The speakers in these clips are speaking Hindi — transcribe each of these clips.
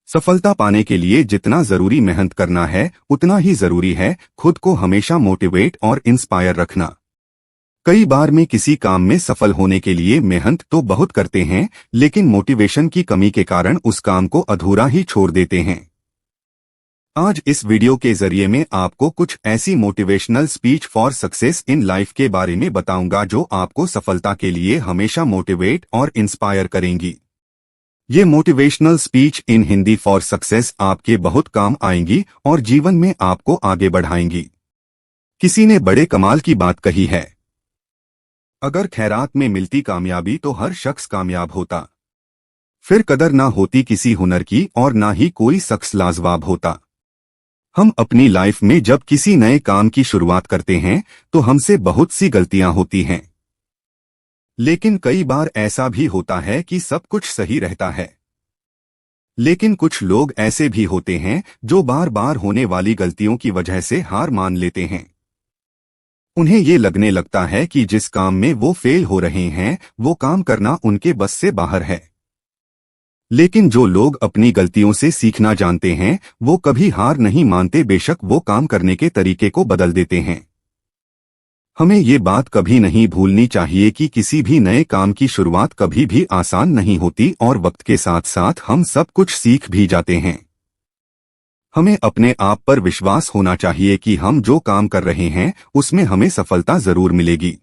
सफलता पाने के लिए जितना जरूरी मेहनत करना है उतना ही जरूरी है खुद को हमेशा मोटिवेट और इंस्पायर रखना। कई बार में किसी काम में सफल होने के लिए मेहनत तो बहुत करते हैं, लेकिन मोटिवेशन की कमी के कारण उस काम को अधूरा ही छोड़ देते हैं। आज इस वीडियो के जरिए मैं आपको कुछ ऐसी motivational speech for success in life के बारे में बताऊंगा जो आपको सफलता के लिए हमेशा मोटिवेट और इंस्पायर करेंगी। ये motivational speech in Hindi for success आपके बहुत काम आएंगी और जीवन में आपको आगे बढ़ाएंगी। किसी ने बड़े कमाल की बात कही है, अगर खैरात में मिलती कामयाबी तो हर शख्स कामयाब होता, फिर कदर ना होती किसी हुनर की और ना ही कोई शख्स लाजवाब होता। हम अपनी लाइफ में जब किसी नए काम की शुरुआत करते हैं तो हमसे बहुत सी गलतियां होती हैं, लेकिन कई बार ऐसा भी होता है कि सब कुछ सही रहता है। लेकिन कुछ लोग ऐसे भी होते हैं जो बार बार होने वाली गलतियों की वजह से हार मान लेते हैं। उन्हें ये लगने लगता है कि जिस काम में वो फेल हो रहे हैं वो काम करना उनके बस से बाहर है। लेकिन जो लोग अपनी गलतियों से सीखना जानते हैं वो कभी हार नहीं मानते, बेशक वो काम करने के तरीके को बदल देते हैं। हमें ये बात कभी नहीं भूलनी चाहिए कि किसी भी नए काम की शुरुआत कभी भी आसान नहीं होती और वक्त के साथ साथ हम सब कुछ सीख भी जाते हैं। हमें अपने आप पर विश्वास होना चाहिए कि हम जो काम कर रहे हैं उसमें हमें सफलता जरूर मिलेगी।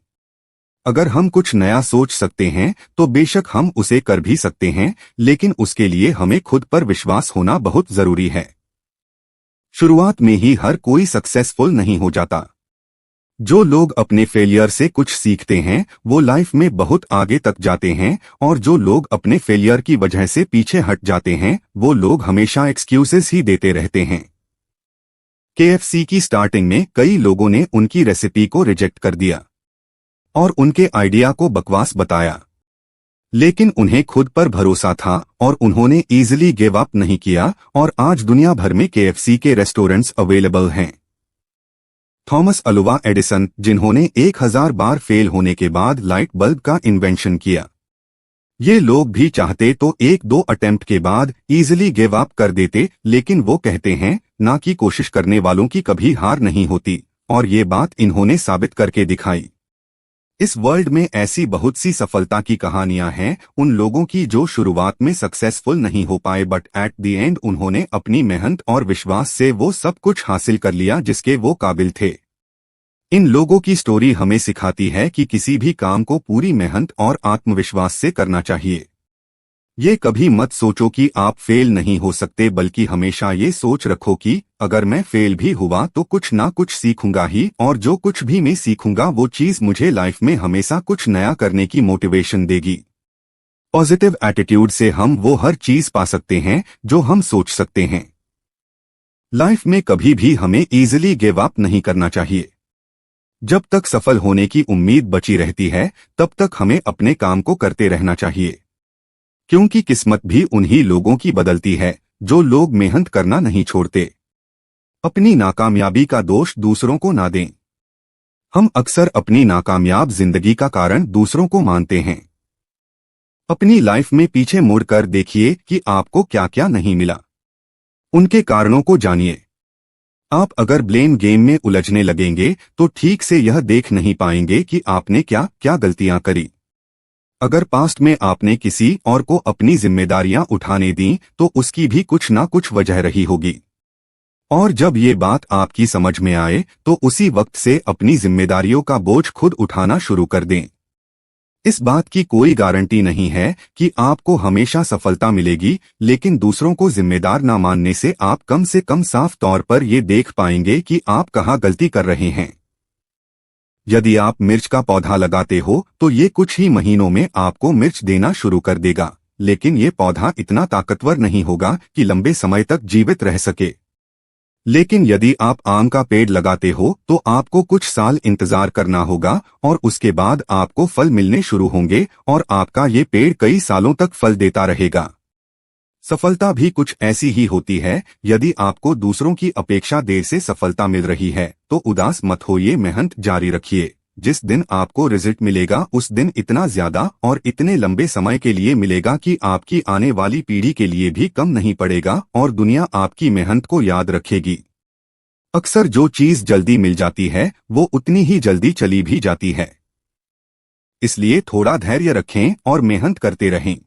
अगर हम कुछ नया सोच सकते हैं तो बेशक हम उसे कर भी सकते हैं, लेकिन उसके लिए हमें खुद पर विश्वास होना बहुत जरूरी है। शुरुआत में ही हर कोई सक्सेसफुल नहीं हो जाता। जो लोग अपने फेलियर से कुछ सीखते हैं वो लाइफ में बहुत आगे तक जाते हैं, और जो लोग अपने फेलियर की वजह से पीछे हट जाते हैं वो लोग हमेशा एक्सक्यूजेस ही देते रहते हैं। KFC की स्टार्टिंग में कई लोगों ने उनकी रेसिपी को रिजेक्ट कर दिया और उनके आइडिया को बकवास बताया, लेकिन उन्हें खुद पर भरोसा था और उन्होंने इजीली गिव अप नहीं किया, और आज दुनिया भर में KFC के रेस्टोरेंट्स अवेलेबल हैं। थॉमस अल्वा एडिसन, जिन्होंने 1000 बार फेल होने के बाद लाइट बल्ब का इन्वेंशन किया, ये लोग भी चाहते तो 1-2 अटेम्प्ट के बाद इजीली गिव अप कर देते, लेकिन वो कहते हैं ना कि कोशिश करने वालों की कभी हार नहीं होती, और ये बात इन्होंने साबित करके दिखाई। इस वर्ल्ड में ऐसी बहुत सी सफलता की कहानियां हैं उन लोगों की जो शुरुआत में सक्सेसफुल नहीं हो पाए, बट एट द एंड उन्होंने अपनी मेहनत और विश्वास से वो सब कुछ हासिल कर लिया जिसके वो काबिल थे। इन लोगों की स्टोरी हमें सिखाती है कि किसी भी काम को पूरी मेहनत और आत्मविश्वास से करना चाहिए। ये कभी मत सोचो कि आप फेल नहीं हो सकते, बल्कि हमेशा ये सोच रखो कि अगर मैं फेल भी हुआ तो कुछ ना कुछ सीखूंगा ही, और जो कुछ भी मैं सीखूंगा वो चीज मुझे लाइफ में हमेशा कुछ नया करने की मोटिवेशन देगी। पॉजिटिव एटीट्यूड से हम वो हर चीज पा सकते हैं जो हम सोच सकते हैं। लाइफ में कभी भी हमें इजीली गिव अप नहीं करना चाहिए। जब तक सफल होने की उम्मीद बची रहती है तब तक हमें अपने काम को करते रहना चाहिए, क्योंकि किस्मत भी उन्हीं लोगों की बदलती है जो लोग मेहनत करना नहीं छोड़ते। अपनी नाकामयाबी का दोष दूसरों को ना दें। हम अक्सर अपनी नाकामयाब जिंदगी का कारण दूसरों को मानते हैं। अपनी लाइफ में पीछे मुड़कर देखिए कि आपको क्या क्या नहीं मिला, उनके कारणों को जानिए। आप अगर ब्लेम गेम में उलझने लगेंगे तो ठीक से यह देख नहीं पाएंगे कि आपने क्या क्या गलतियां करी। अगर पास्ट में आपने किसी और को अपनी जिम्मेदारियां उठाने दी तो उसकी भी कुछ ना कुछ वजह रही होगी, और जब ये बात आपकी समझ में आए तो उसी वक्त से अपनी जिम्मेदारियों का बोझ खुद उठाना शुरू कर दें। इस बात की कोई गारंटी नहीं है कि आपको हमेशा सफलता मिलेगी, लेकिन दूसरों को जिम्मेदार न मानने से आप कम से कम साफ तौर पर ये देख पाएंगे कि आप कहाँ गलती कर रहे हैं। यदि आप मिर्च का पौधा लगाते हो तो ये कुछ ही महीनों में आपको मिर्च देना शुरू कर देगा, लेकिन ये पौधा इतना ताकतवर नहीं होगा कि लंबे समय तक जीवित रह सके। लेकिन यदि आप आम का पेड़ लगाते हो तो आपको कुछ साल इंतजार करना होगा, और उसके बाद आपको फल मिलने शुरू होंगे और आपका ये पेड़ कई सालों तक फल देता रहेगा। सफलता भी कुछ ऐसी ही होती है। यदि आपको दूसरों की अपेक्षा देर से सफलता मिल रही है तो उदास मत होइए, मेहनत जारी रखिए। जिस दिन आपको रिजल्ट मिलेगा उस दिन इतना ज्यादा और इतने लंबे समय के लिए मिलेगा कि आपकी आने वाली पीढ़ी के लिए भी कम नहीं पड़ेगा और दुनिया आपकी मेहनत को याद रखेगी। अक्सर जो चीज जल्दी मिल जाती है वो उतनी ही जल्दी चली भी जाती है। इसलिए थोड़ा धैर्य रखें और मेहनत करते रहें।